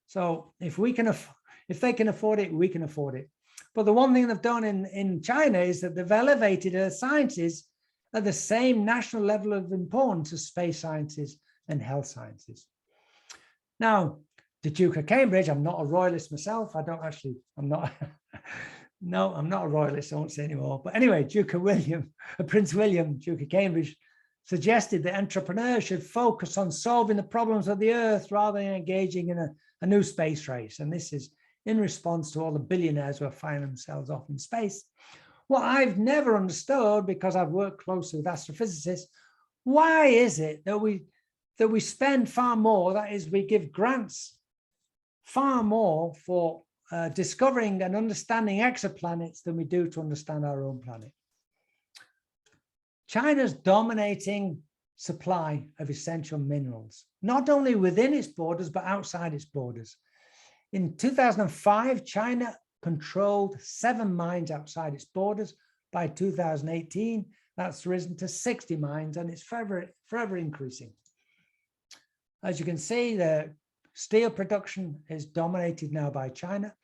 S2: So if they can afford it, we can afford it. But the one thing they've done in China is that they've elevated Earth sciences at the same national level of importance as space sciences and health sciences. Now, the Duke of Cambridge, I'm not a royalist myself. I'm not a royalist, I won't say anymore. But anyway, Prince William, Duke of Cambridge, suggested that entrepreneurs should focus on solving the problems of the Earth rather than engaging in a new space race. And this is in response to all the billionaires who are finding themselves off in space. What I've never understood, because I've worked closely with astrophysicists, why is it that we spend far more, that is, we give grants far more for discovering and understanding exoplanets than we do to understand our own planet? China's dominating supply of essential minerals, not only within its borders, but outside its borders. In 2005, China controlled 7 mines outside its borders. By 2018, that's risen to 60 mines, and it's forever increasing. As you can see, the steel production is dominated now by China,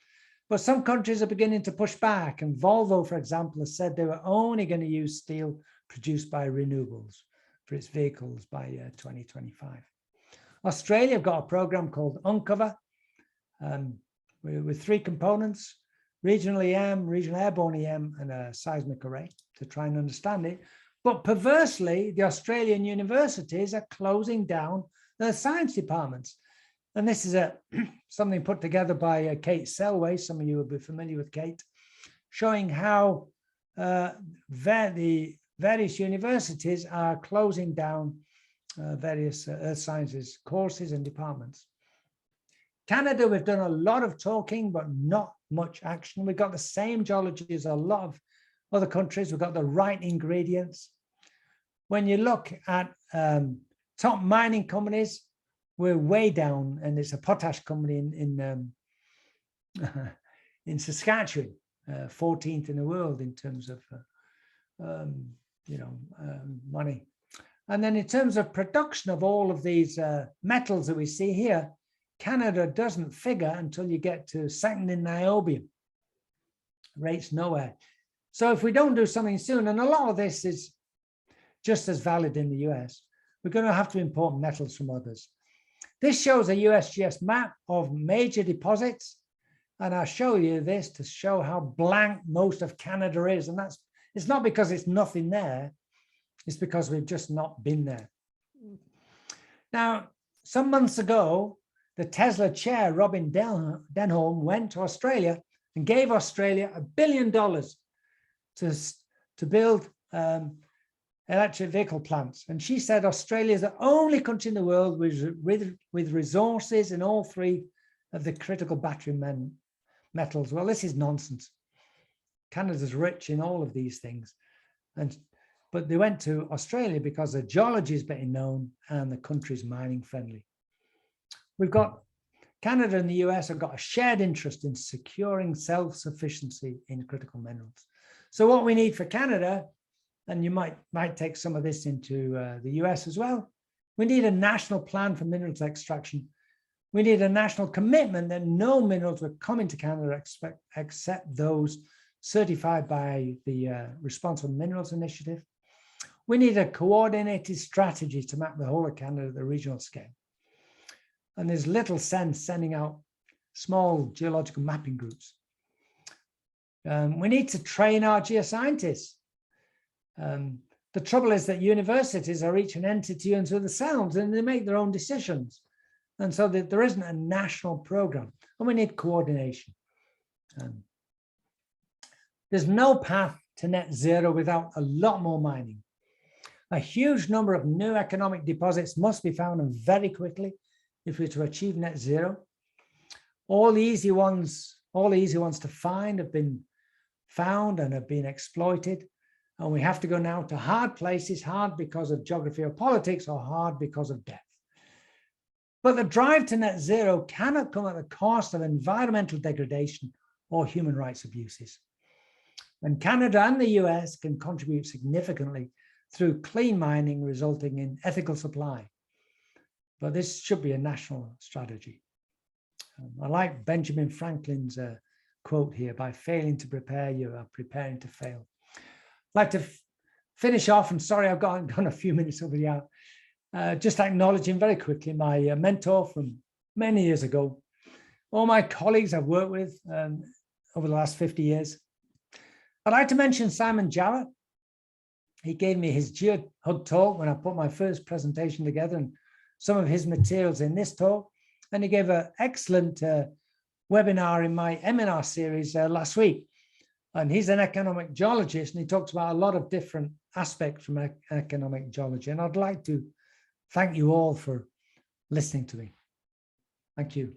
S2: but some countries are beginning to push back. And Volvo, for example, has said they were only going to use steel produced by renewables for its vehicles by 2025. Australia have got a program called Uncover with 3 components: regional EM, regional airborne EM, and a seismic array to try and understand it. But perversely, the Australian universities are closing down their science departments. And this is something put together by Kate Selway. Some of you will be familiar with Kate, showing how the various universities are closing down various earth sciences courses and departments. Canada, we've done a lot of talking, but not much action. We've got the same geology as a lot of other countries. We've got the right ingredients. When you look at top mining companies, we're way down, and it's a potash company in Saskatchewan, 14th in the world in terms of money. And then in terms of production of all of these metals that we see here, Canada doesn't figure until you get to second in niobium. Rates nowhere. So if we don't do something soon, and a lot of this is just as valid in the US, we're going to have to import metals from others. This shows a USGS map of major deposits, and I'll show you this to show how blank most of Canada is. And it's not because it's nothing there, it's because we've just not been there. Now, some months ago, the Tesla chair, Robin Denholm, went to Australia and gave Australia $1 billion to build electric vehicle plants. And she said Australia is the only country in the world with resources in all 3 of the critical battery metals. Well, this is nonsense. Canada's rich in all of these things. But but they went to Australia because the geology is better known and the country's mining friendly. We've got Canada and the US have got a shared interest in securing self-sufficiency in critical minerals. So what we need for Canada, and you might take some of this into the US as well, we need a national plan for minerals extraction. We need a national commitment that no minerals will come into Canada except those certified by the Responsible Minerals Initiative. We need a coordinated strategy to map the whole of Canada at the regional scale. And there's little sense sending out small geological mapping groups. We need to train our geoscientists. The trouble is that universities are each an entity unto themselves and they make their own decisions. And so that there isn't a national program, and we need coordination. There's no path to net zero without a lot more mining. A huge number of new economic deposits must be found, and very quickly, if we're to achieve net zero. All the easy ones to find have been found and have been exploited. And we have to go now to hard places, hard because of geography or politics, or hard because of death. But the drive to net zero cannot come at the cost of environmental degradation or human rights abuses. And Canada and the US can contribute significantly through clean mining, resulting in ethical supply. But this should be a national strategy. I like Benjamin Franklin's quote here: by failing to prepare, you are preparing to fail. I'd like to finish off, and sorry, I've gone a few minutes over the hour, just acknowledging very quickly my mentor from many years ago, all my colleagues I've worked with over the last 50 years. I'd like to mention Simon Jarrett. He gave me his GeoHub talk when I put my first presentation together, and some of his materials in this talk. And he gave an excellent webinar in my MNR series last week. And he's an economic geologist, and he talks about a lot of different aspects from economic geology. And I'd like to thank you all for listening to me. Thank you.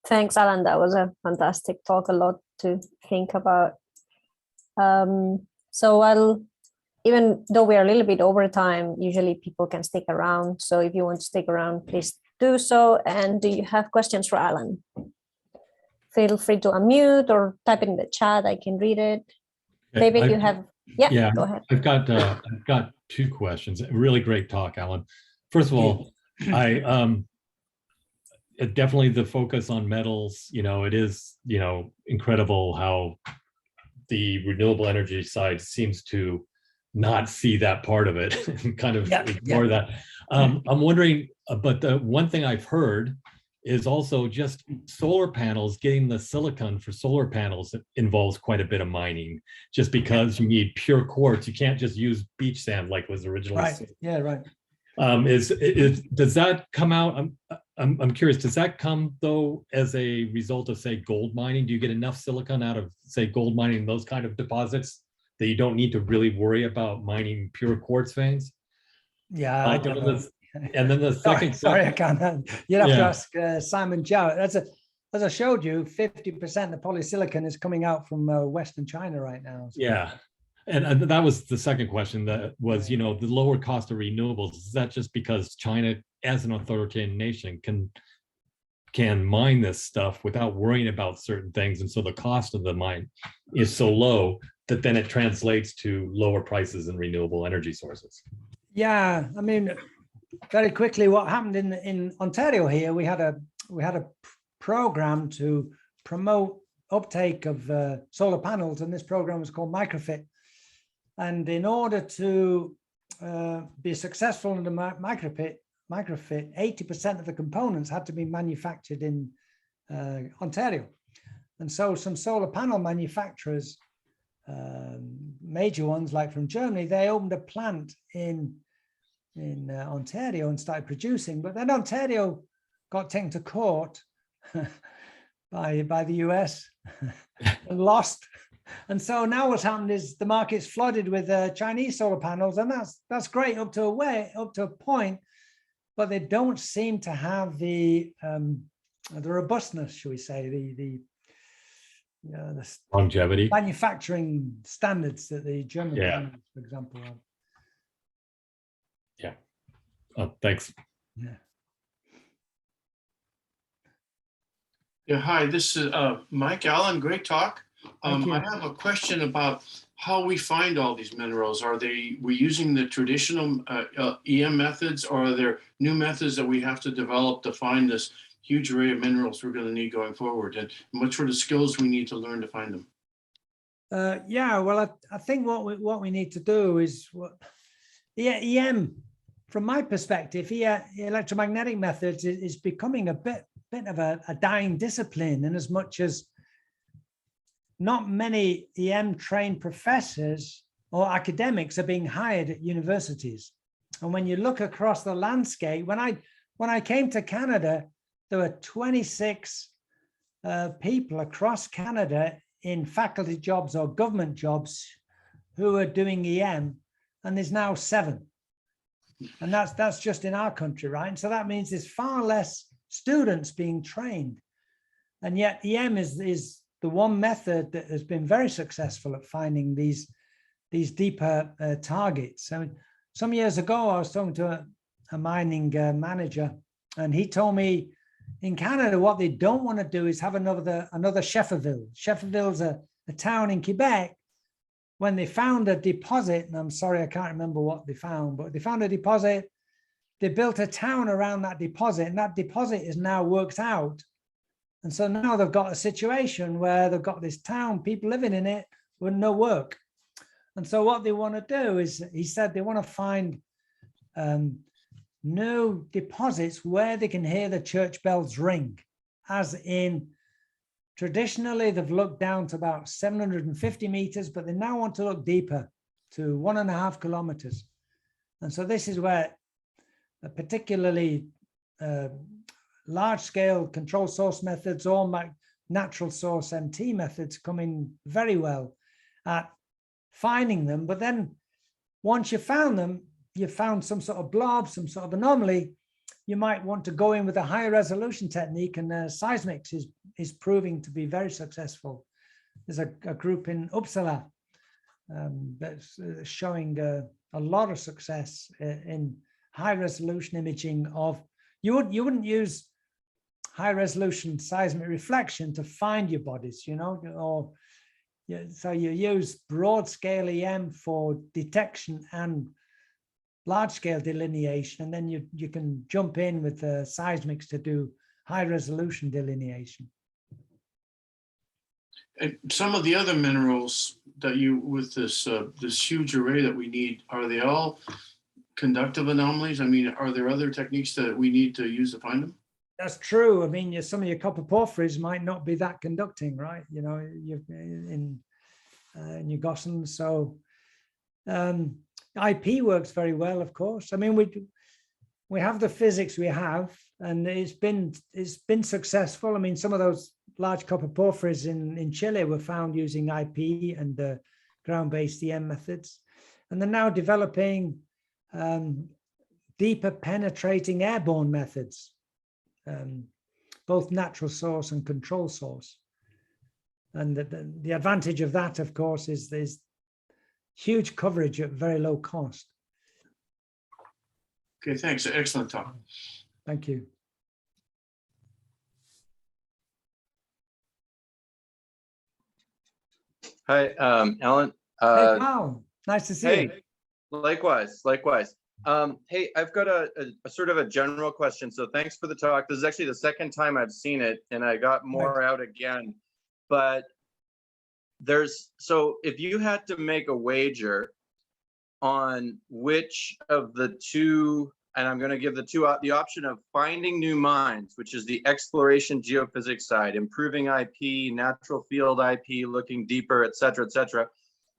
S1: Thanks, Alan. That was a fantastic talk, a lot to think about. So even though we are a little bit over time, usually people can stick around. So if you want to stick around, please do so. And do you have questions for Alan? Feel free to unmute or type it in the chat. I can read it. David, you have, yeah, go ahead.
S3: I've got two questions. A really great talk, Alan. First of all, definitely the focus on metals, it is, incredible how the renewable energy side seems to not see that part of it and kind of ignore that. I'm wondering, but the one thing I've heard is also just solar panels, getting the silicon for solar panels involves quite a bit of mining, just because you need pure quartz. You can't just use beach sand like was originally said.
S2: Yeah, right.
S3: Does that come out? I'm curious, does that come though as a result of, say, gold mining? Do you get enough silicon out of, say, gold mining, those kind of deposits, that you don't need to really worry about mining pure quartz veins?
S2: Yeah, I don't know.
S3: And then the second,
S2: sorry, I can't. You'd have to ask Simon Jarrett. As I showed you, 50% of polysilicon is coming out from Western China right now. So. Yeah.
S3: And that was the second question, that was, the lower cost of renewables. Is that just because China, as an authoritarian nation, can mine this stuff without worrying about certain things, and so the cost of the mine is so low that then it translates to lower prices in renewable energy sources?
S2: Yeah, I mean, very quickly, what happened in Ontario here, we had a program to promote uptake of solar panels, and this program was called Microfit. And in order to be successful in the Microfit, 80% of the components had to be manufactured in Ontario. And so some solar panel manufacturers, major ones like from Germany, they opened a plant in Ontario and started producing. But then Ontario got taken to court by the US and lost. And so now what's happened is the market's flooded with Chinese solar panels, and that's great up to a point, but they don't seem to have the robustness, shall we say, the
S3: Longevity.
S2: manufacturing standards that the German
S3: Yeah.
S2: companies, for example, have.
S3: Yeah. Oh, thanks.
S2: Yeah.
S4: Yeah, hi, this is Mike Allen. Great talk.
S2: Thank you.
S4: I have a question about how we find all these minerals. Are we using the traditional EM methods, or are there new methods that we have to develop to find this huge array of minerals we're going to need going forward? And what sort of skills we need to learn to find them?
S2: Yeah, well, I think what we need to do is EM, from my perspective, electromagnetic methods is becoming a bit of a dying discipline, in as much as not many EM trained professors or academics are being hired at universities. And when you look across the landscape, when I came to Canada, there were 26 people across Canada in faculty jobs or government jobs who are doing EM, and there's now 7. And that's just in our country, right? And so that means there's far less students being trained. And yet EM is the one method that has been very successful at finding these deeper targets. I mean, some years ago, I was talking to a mining manager, and he told me in Canada, what they don't want to do is have another Geophysical. Geophysical a town in Quebec. When they found a deposit, and I'm sorry, I can't remember what they found, but they found a deposit. They built a town around that deposit, and that deposit is now worked out. And so now they've got a situation where they've got this town, people living in it with no work. And so what they want to do is, he said, they want to find new deposits where they can hear the church bells ring, as in traditionally they've looked down to about 750 meters, but they now want to look deeper to 1.5 kilometers. And so this is where particularly large-scale control source methods or natural source MT methods come in very well at finding them. But then once you found them, you found some sort of blob, some sort of anomaly, you might want to go in with a higher resolution technique, and seismics is proving to be very successful. There's a group in Uppsala that's showing a lot of success in high resolution imaging of, you wouldn't use high resolution seismic reflection to find your bodies, or so you use broad scale EM for detection and large scale delineation, and then you can jump in with the seismics to do high resolution delineation.
S4: And some of the other minerals that with this huge array that we need, are they all conductive anomalies? I mean, are there other techniques that we need to use to find them?
S2: That's true. I mean, some of your copper porphyries might not be that conducting, right? In your gossans. So IP works very well, of course. I mean, we have the physics we have, and it's been successful. I mean, some of those large copper porphyries in Chile were found using IP and ground-based EM methods, and they're now developing deeper penetrating airborne methods, both natural source and control source. And the advantage of that, of course, is there's huge coverage at very low cost.
S4: Okay, thanks. Excellent talk.
S2: Thank you.
S5: Hi, Alan.
S2: Hey, Paul. Nice to see you.
S5: Hey, likewise. Hey, I've got a sort of a general question. So thanks for the talk. This is actually the second time I've seen it, and I got more out again. But so if you had to make a wager on which of the two, and I'm going to give the option of finding new mines, which is the exploration geophysics side, improving IP, natural field IP, looking deeper, et cetera,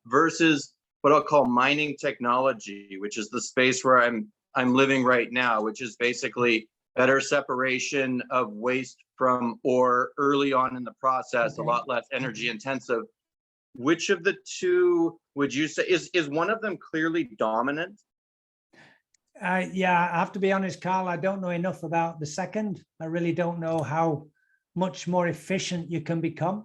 S5: versus what I'll call mining technology, which is the space where I'm living right now, which is basically better separation of waste from ore early on in the process, a lot less energy intensive. Which of the two would you say is one of them clearly dominant?
S2: Yeah, I have to be honest, Carl, I don't know enough about the second. I really don't know how much more efficient you can become.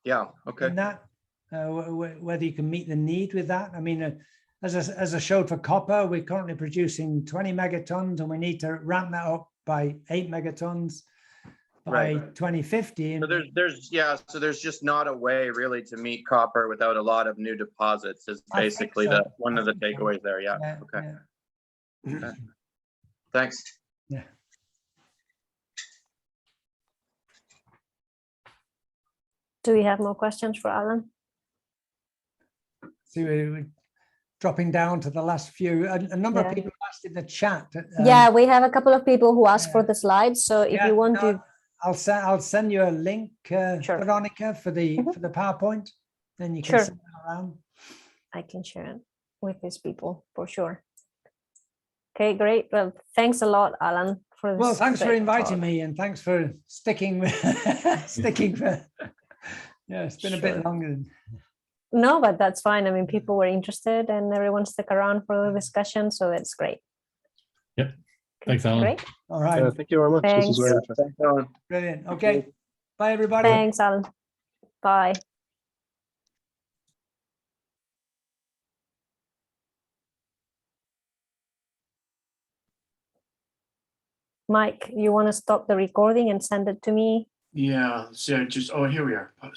S5: Yeah, okay.
S2: in that, whether you can meet the need with that. I mean, as I showed for copper, we're currently producing 20 megatons, and we need to ramp that up by 8 megatons by 2050.
S5: So so there's just not a way really to meet copper without a lot of new deposits is
S2: I think
S5: basically
S2: so.
S5: one of the
S2: I think so.
S5: takeaways there. Yeah.
S2: Yeah,
S5: Okay.
S2: yeah.
S5: Okay. Thanks.
S2: Yeah.
S1: Do we have more questions for Alan?
S2: See, we're dropping down to the last few. A number of
S1: Yeah.
S2: people asked in the chat.
S1: Yeah, we have a couple of people who asked for
S2: yeah.
S1: the slides. So if
S2: Yeah,
S1: you want
S2: no,
S1: to,
S2: I'll send you a link,
S1: Sure.
S2: Veronica, for the
S1: Mhm.
S2: for the PowerPoint. Then you can
S1: Sure.
S2: send that around.
S1: I can share it with these people for sure. Okay, great. Well, thanks a lot, Alan, for this.
S2: Well, thanks for
S1: great
S2: inviting
S1: talk.
S2: me, and thanks for sticking with sticking for. Yeah, it's been a
S1: Sure.
S2: bit longer than.
S1: No, but that's fine. I mean, people were interested and everyone stuck around for the discussion, so it's great.
S3: Yep. Thanks, Alan.
S1: Great.
S2: All right,
S6: Thank you very much. This was very
S1: Thanks.
S6: interesting.
S5: Thanks, Alan.
S2: brilliant. Okay, bye everybody.
S1: Thanks, Alan. Bye. Mike, you want to stop the recording and send it to me?
S4: Yeah, so just, oh, here we are.